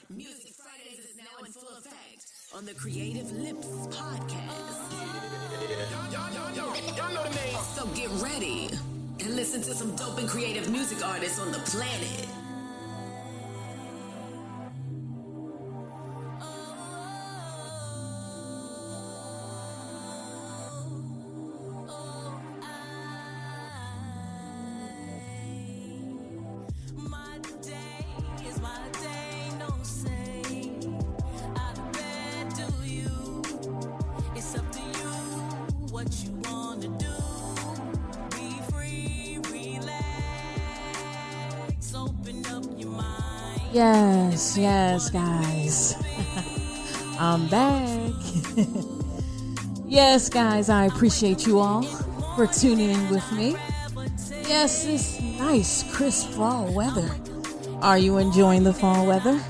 Music Fridays is now in full effect on the Creative Lips Podcast. Y'all know the name. So get ready and listen to some dope and creative music artists on the planet. Yes, guys. I'm back. Yes, guys, I appreciate you all for tuning in with me. Yes, this nice, crisp fall weather. Are you enjoying the fall weather?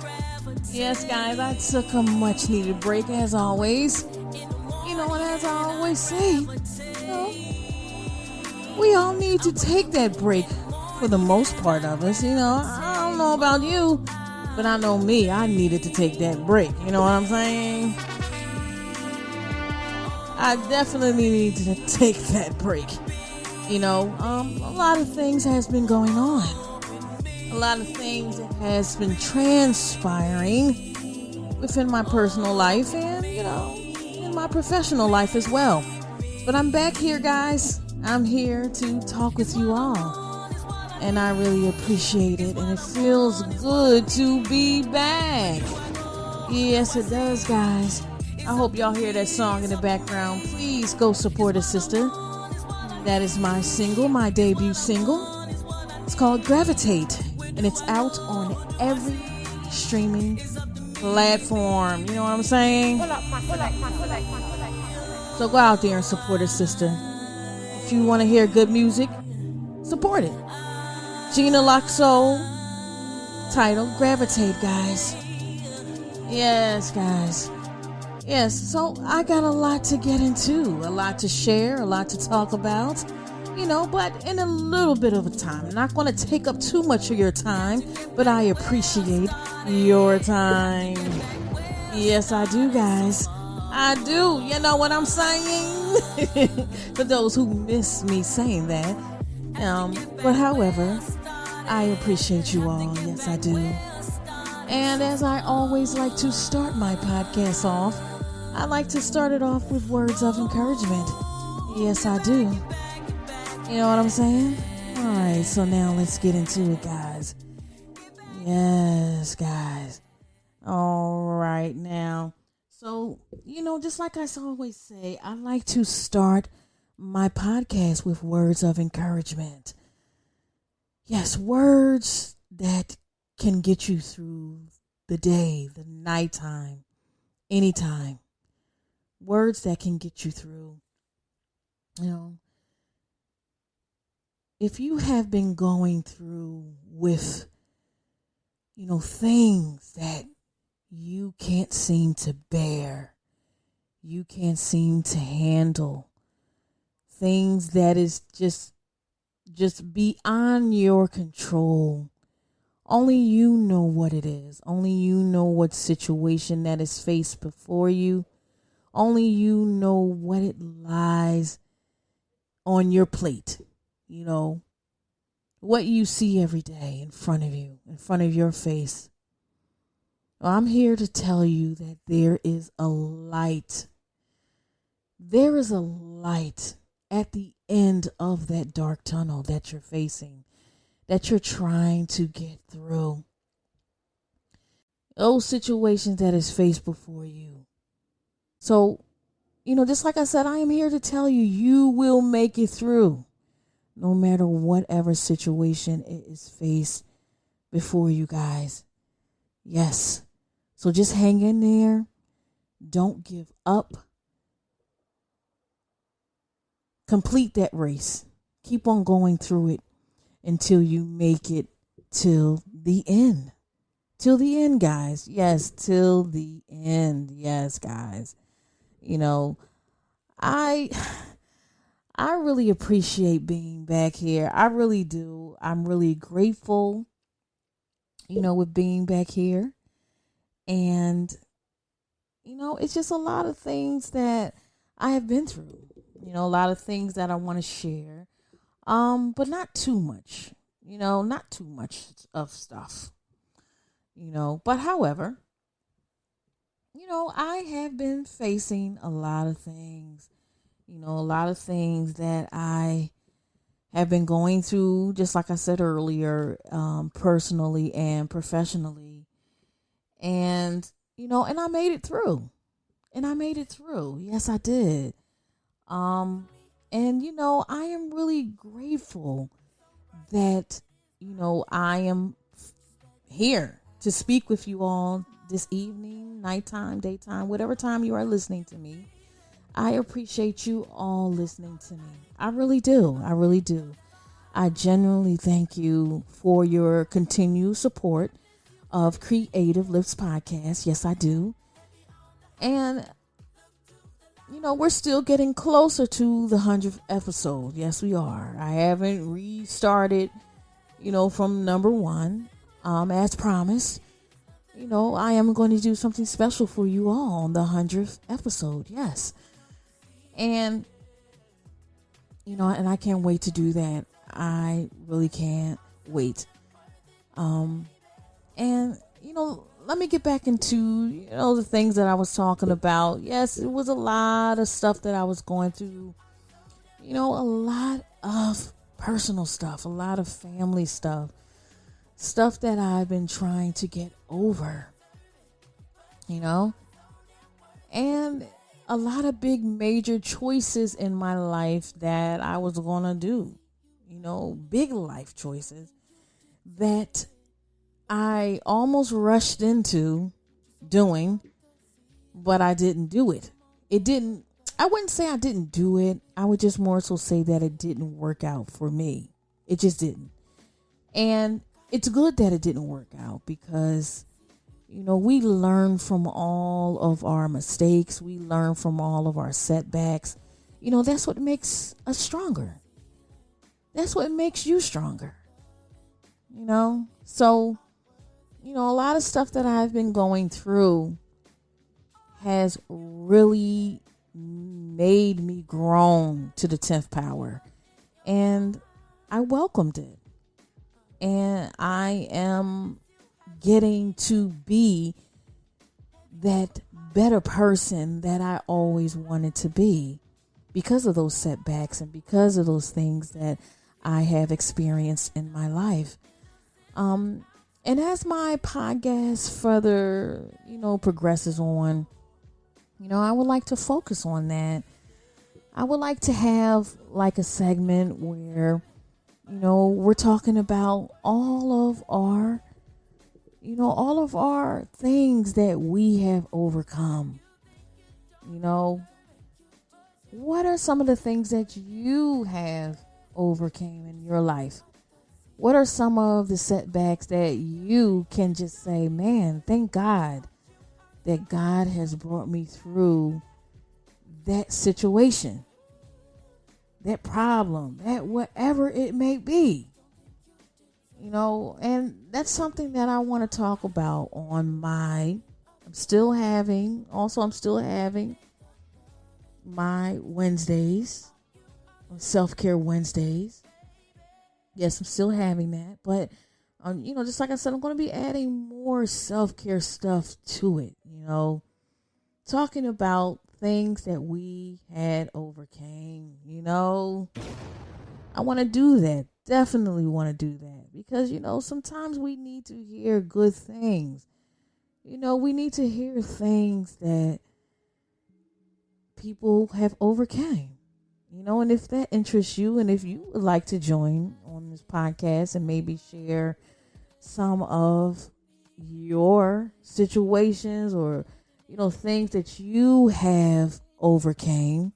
Yes, guys, I took a much-needed break, as always. You know, and as I always say, we all need to take that break for the most part of us. You know, I don't know about you, but I know me, I needed to take that break. You know what I'm saying? I definitely need to take that break. You know, a lot of things has been going on. A lot of things that has been transpiring within my personal life and, you know, in my professional life as well. But I'm back here, guys. I'm here to talk with you all. And I really appreciate it. And it feels good to be back. Yes, it does, guys. I hope y'all hear that song in the background. Please go support a sister. That is my single, my debut single. It's called Gravitate. And it's out on every streaming platform. You know what I'm saying? So go out there and support a sister. If you want to hear good music, support it. Gina Loxo, title Gravitate, guys. Yes, guys. Yes, so I got a lot to get into, a lot to share, a lot to talk about, you know, but in a little bit of a time. I'm not going to take up too much of your time, but I appreciate your time. Yes, I do, guys. I do. You know what I'm saying? For those who miss me saying that. But however, I appreciate you all. Yes, I do. And as I always like to start my podcast off, I like to start it off with words of encouragement. Yes, I do. You know what I'm saying? All right, so now let's get into it, guys. Yes, guys. All right, now. So, you know, just like I always say, I like to start my podcast with words of encouragement. Yes, words that can get you through the day, the nighttime, anytime. Words that can get you through. You know, if you have been going through with, you know, things that you can't seem to bear, you can't seem to handle, things that is just beyond your control. Only you know what it is. Only you know what situation that is faced before you. Only you know what it lies on your plate. You know, what you see every day in front of you, in front of your face. Well, I'm here to tell you that there is a light. There is a light at the end of that dark tunnel that you're facing, that you're trying to get through. Those situations that is faced before you. So, you know, just like I said, I am here to tell you, you will make it through, no matter whatever situation it is faced before you, guys. Yes. So just hang in there. Don't give up. Complete that race. Keep on going through it until you make it till the end. Till the end, guys. Yes, till the end. Yes, guys. You know, I really appreciate being back here. I really do. I'm really grateful. with being back here. And, it's just a lot of things that I have been through, a lot of things that I want to share. But not too much, not too much of stuff, but however, I have been facing a lot of things, a lot of things that I have been going through, just like I said earlier, personally and professionally. And, and I made it through. Yes, I did. And, I am really grateful that, I am here to speak with you all this evening, nighttime, daytime, whatever time you are listening to me. I appreciate you all listening to me. I really do. I really do. I genuinely thank you for your continued support of Creative Lips Podcast. Yes, I do. And, we're still getting closer to the 100th episode. Yes, we are. I haven't restarted, from number one, as promised. I am going to do something special for you all on the 100th episode. Yes. And, and I can't wait to do that. I really can't wait. And, let me get back into, the things that I was talking about. Yes, it was a lot of stuff that I was going through. A lot of personal stuff, a lot of family stuff that I've been trying to get over, and a lot of big major choices in my life that I was going to do, big life choices that I almost rushed into doing, but I didn't do it. I wouldn't say I didn't do it. I would just more so say that it didn't work out for me. It just didn't. And it's good that it didn't work out because, we learn from all of our mistakes. We learn from all of our setbacks. That's what makes us stronger. That's what makes you stronger. So, a lot of stuff that I've been going through has really made me grown to the 10th power. And I welcomed it. And I am getting to be that better person that I always wanted to be because of those setbacks and because of those things that I have experienced in my life. And as my podcast further, progresses on, I would like to focus on that. I would like to have like a segment where, we're talking about all of our things that we have overcome. What are some of the things that you have overcame in your life? What are some of the setbacks that you can just say, man, thank God that God has brought me through that situation, that problem, that whatever it may be, and that's something that I want to talk about on I'm still having my Wednesdays, self-care Wednesdays. Yes, I'm still having that, but just like I said, I'm going to be adding more self-care stuff to it, talking about things that we had overcame, I want to do that. Definitely want to do that because, sometimes we need to hear good things. We need to hear things that people have overcame. And if that interests you and if you would like to join on this podcast and maybe share some of your situations or, things that you have overcame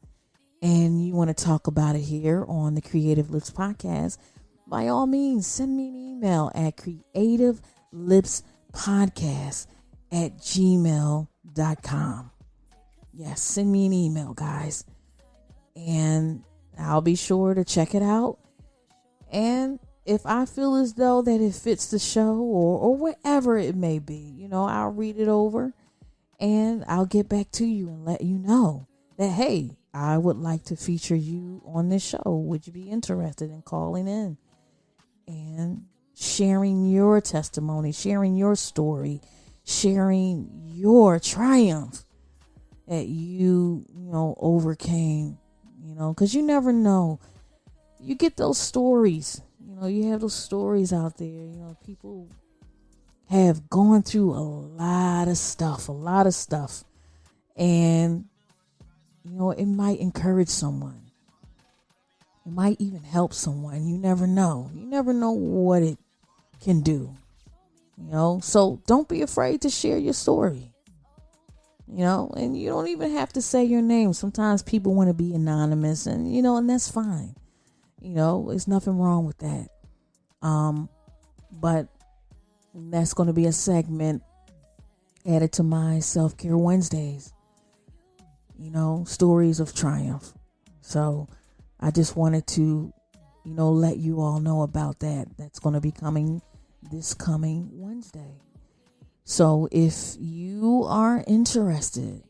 and you want to talk about it here on the Creative Lips Podcast, by all means, send me an email at creativelipspodcast@gmail.com. Yes, send me an email, guys. And I'll be sure to check it out. And, if I feel as though that it fits the show or whatever it may be, I'll read it over and I'll get back to you and let you know that, hey, I would like to feature you on this show. Would you be interested in calling in and sharing your testimony, sharing your story, sharing your triumph that you overcame, because you never know. You get those stories, you have those stories out there, people have gone through a lot of stuff, and, it might encourage someone. It might even help someone. You never know. You never know what it can do, so don't be afraid to share your story. And you don't even have to say your name. Sometimes people want to be anonymous and that's fine. There's nothing wrong with that. But that's going to be a segment added to my Self-Care Wednesdays, stories of triumph. So I just wanted to, let you all know about that. That's going to be coming this coming Wednesday. So if you are interested,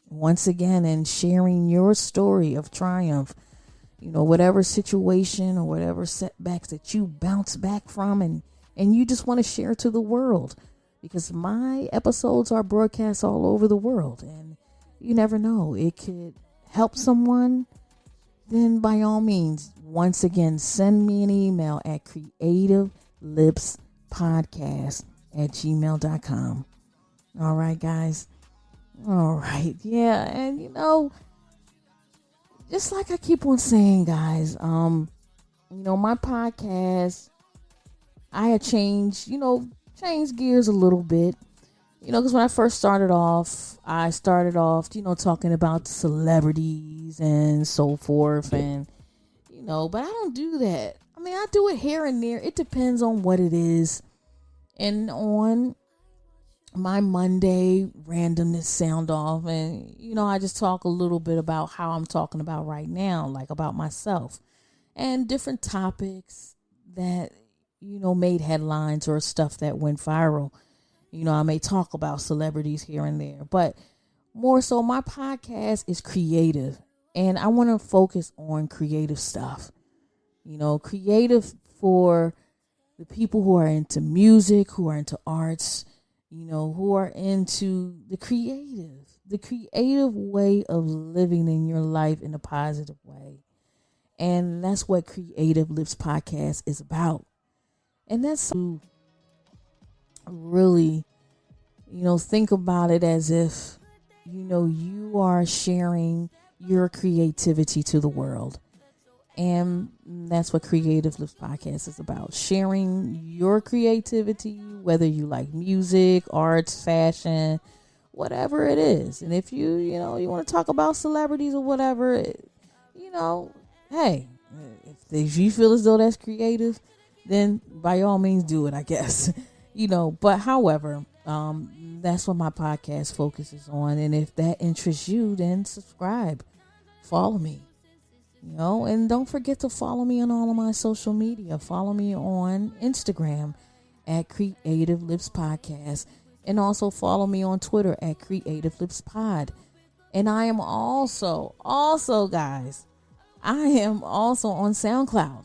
once again, in sharing your story of triumph, whatever situation or whatever setbacks that you bounce back from and you just want to share to the world, because my episodes are broadcast all over the world and you never know, it could help someone, then by all means, once again, send me an email at CreativeLipsPodcast@gmail.com. All right, guys. All right. Yeah. And, just like I keep on saying, guys, my podcast, I had changed gears a little bit, because when I first started off, talking about celebrities and so forth. And, but I don't do that. I mean, I do it here and there. It depends on what it is. And on my Monday randomness sound off, and I just talk a little bit about how I'm talking about right now, like about myself and different topics that made headlines or stuff that went viral. I may talk about celebrities here and there, but more so my podcast is creative, and I want to focus on creative stuff. Creative for the people who are into music, who are into arts, who are into the creative way of living in your life in a positive way. And that's what Creative Lips Podcast is about. And that's to really, think about it as if, you are sharing your creativity to the world. And that's what Creative Lips Podcast is about. Sharing your creativity, whether you like music, arts, fashion, whatever it is. And if you want to talk about celebrities or whatever, hey, if you feel as though that's creative, then by all means do it, I guess. But however, that's what my podcast focuses on. And if that interests you, then subscribe, follow me. And don't forget to follow me on all of my social media. Follow me on Instagram at Creative Lips Podcast, and also follow me on Twitter at Creative Lips Pod. And I am also guys, I am also on SoundCloud.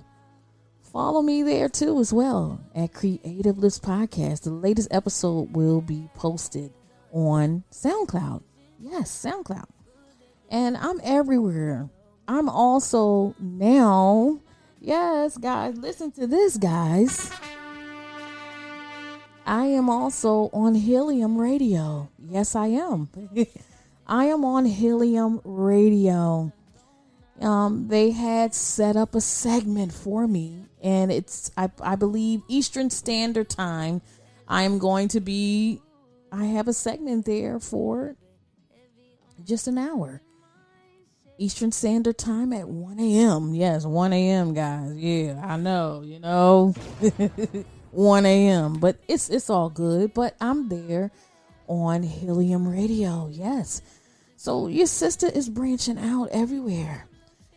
Follow me there too as well at Creative Lips Podcast. The latest episode will be posted on SoundCloud. Yes, SoundCloud. And I'm everywhere. I'm also now, yes, guys, listen to this, guys. I am also on Helium Radio. Yes, I am. I am on Helium Radio. They had set up a segment for me, and it's, I believe, Eastern Standard Time. I have a segment there for just an hour. Eastern Standard Time at 1 a.m. Yes, 1 a.m., guys. Yeah, I know, 1 a.m. But it's all good. But I'm there on Helium Radio. Yes. So your sister is branching out everywhere.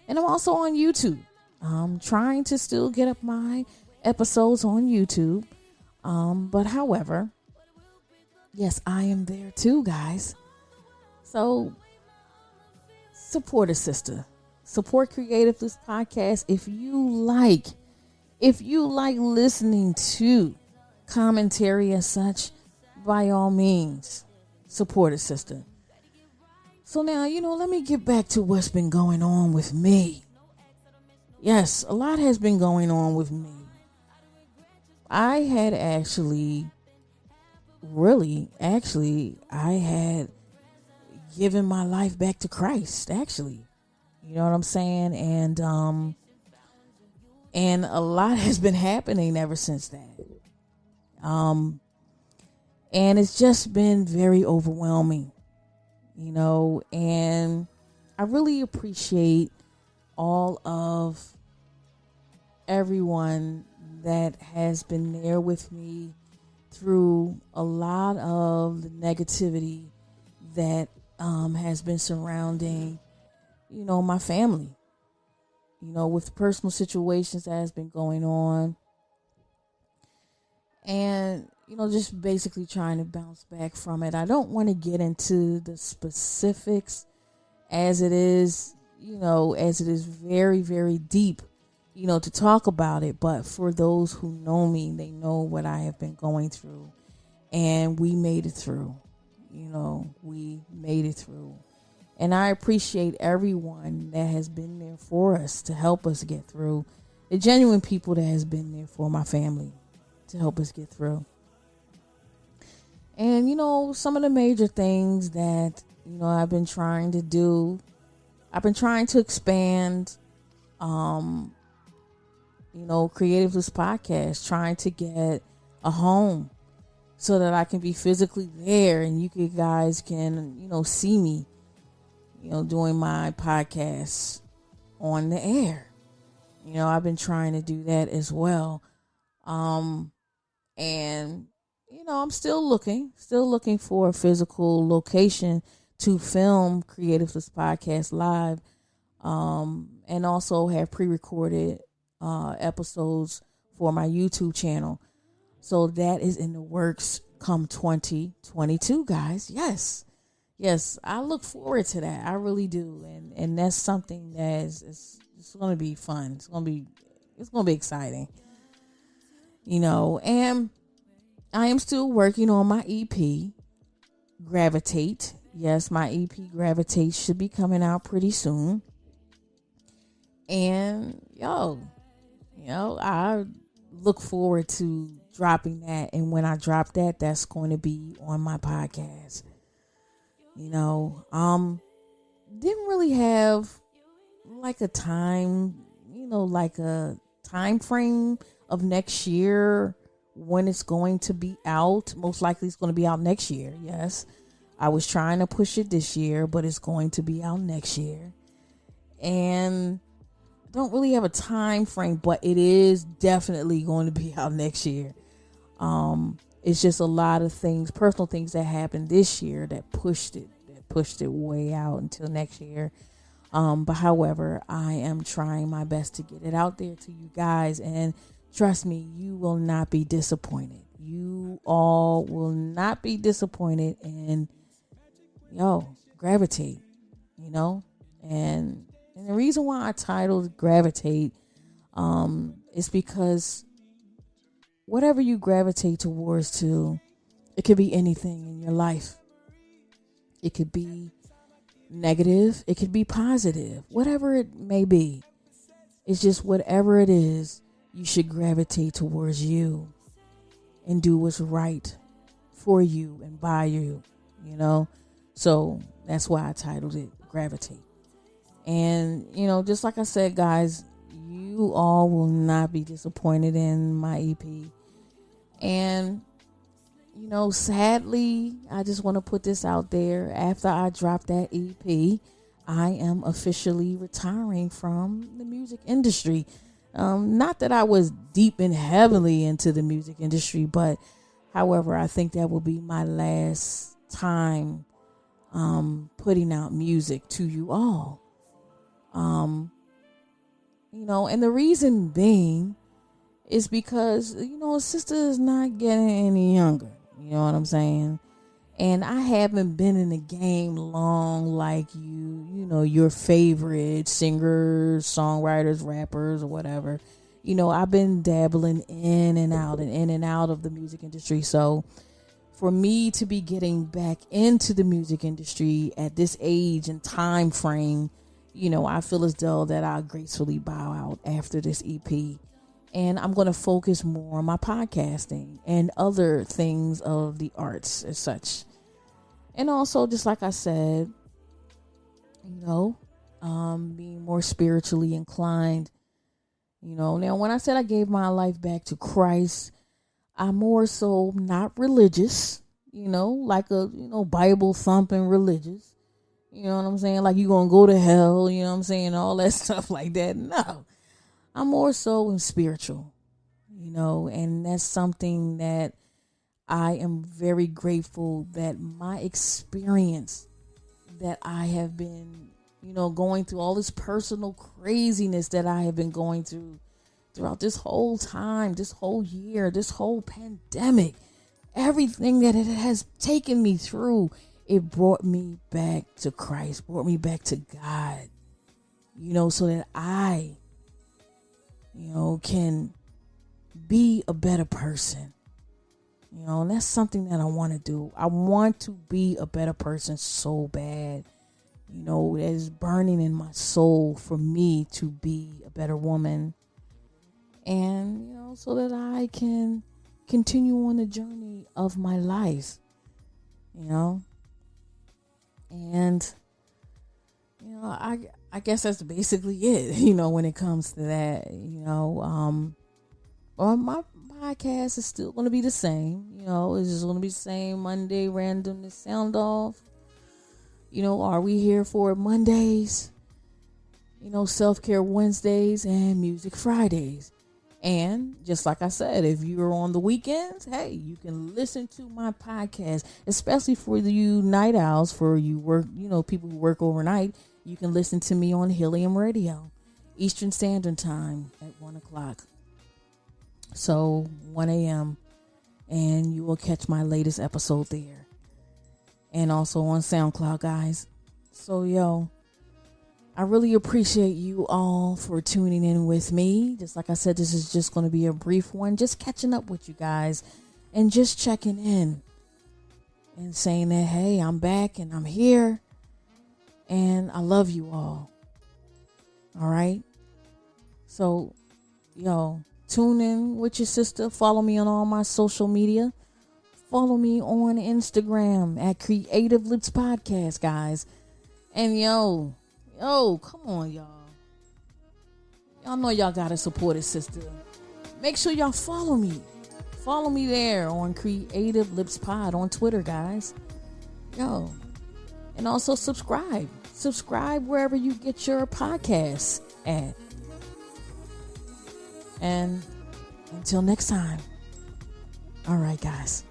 And I'm also on YouTube. I'm trying to still get up my episodes on YouTube. But however, yes, I am there too, guys. So support a sister. Support Creative Lips Podcast if you like listening to commentary and such. By all means, support a sister. So now, let me get back to what's been going on with me. Yes, a lot has been going on with me. I had I had given my life back to Christ, actually. You know what I'm saying? And a lot has been happening ever since that. And it's just been very overwhelming, and I really appreciate all of everyone that has been there with me through a lot of the negativity that has been surrounding, my family, with personal situations that has been going on. And, just basically trying to bounce back from it. I don't want to get into the specifics as it is very, very deep, to talk about it. But for those who know me, they know what I have been going through. And we made it through. We made it through. And I appreciate everyone that has been there for us to help us get through. The genuine people that has been there for my family to help us get through. And, some of the major things that, I've been trying to do. I've been trying to expand, Creative Lips Podcast, trying to get a home so that I can be physically there and you guys can, see me, doing my podcast on the air. I've been trying to do that as well. And, I'm still looking for a physical location to film Creative Lips Podcast live, and also have pre-recorded episodes for my YouTube channel. So that is in the works come 2022, guys. Yes, I look forward to that. I really do, and that's something that it's going to be fun. It's going to be exciting, and I am still working on my EP, Gravitate. Yes, my EP, Gravitate, should be coming out pretty soon. And, I look forward to dropping that. And when I drop that, that's going to be on my podcast. Didn't really have like a time, like a time frame of next year when it's going to be out. Most likely it's going to be out next year. Yes. I was trying to push it this year, but it's going to be out next year. And I don't really have a time frame, but it is definitely going to be out next year. It's just a lot of things, personal things that happened this year that pushed it way out until next year. But however, I am trying my best to get it out there to you guys, and trust me, you will not be disappointed. You all will not be disappointed. And Gravitate, and the reason why I titled Gravitate, is because whatever you gravitate towards it could be anything in your life. It could be negative. It could be positive, whatever it may be. It's just whatever it is, you should gravitate towards you and do what's right for you and by you, So that's why I titled it Gravitate. And, just like I said, guys, you all will not be disappointed in my EP. And, sadly, I just want to put this out there. After I drop that EP, I am officially retiring from the music industry. Not that I was deep and heavily into the music industry, but however, I think that will be my last time putting out music to you all. And the reason being is because, sister is not getting any younger. You know what I'm saying? And I haven't been in the game long like your favorite singers, songwriters, rappers, or whatever. I've been dabbling in and out of the music industry. So for me to be getting back into the music industry at this age and time frame, I feel as though that I'll gracefully bow out after this EP. And I'm going to focus more on my podcasting and other things of the arts as such. And also, just like I said, being more spiritually inclined. Now when I said I gave my life back to Christ, I'm more so not religious, like a, Bible thumping religious. You know what I'm saying? Like you gonna go to hell, you know what I'm saying? All that stuff like that. No, I'm more so in spiritual, and that's something that I am very grateful that my experience that I have been, going through all this personal craziness that I have been going through throughout this whole time, this whole year, this whole pandemic, everything that it has taken me through, it brought me back to Christ, brought me back to God, so that I, can be a better person. And that's something that I want to do. I want to be a better person so bad. It is burning in my soul for me to be a better woman. And, so that I can continue on the journey of my life. And, I guess that's basically it, when it comes to that, well, my podcast is still going to be the same. It's just going to be the same Monday randomness sound off. Are we here for Mondays? Self-care Wednesdays and music Fridays. And just like I said, if you're on the weekends, hey, you can listen to my podcast, especially for you night owls, for you work, people who work overnight. You can listen to me on Helium Radio, Eastern Standard Time at 1:00. So 1 a.m. and you will catch my latest episode there. And also on SoundCloud, guys. So, I really appreciate you all for tuning in with me. Just like I said, this is just going to be a brief one. Just catching up with you guys and just checking in and saying that, hey, I'm back and I'm here and I love you all. All right. So, tune in with your sister. Follow me on all my social media. Follow me on Instagram at CreativeLipsPodcast, guys. And come on, y'all. Y'all know y'all gotta support a sister. Make sure y'all follow me. Follow me there on Creative Lips Pod on Twitter, guys. And also subscribe. Subscribe wherever you get your podcasts at. And until next time. All right, guys.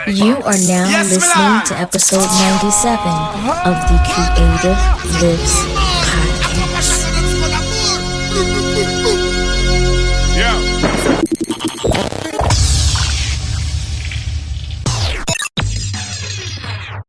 You are now listening to episode 97 of the Creative Lips Podcast. Yeah.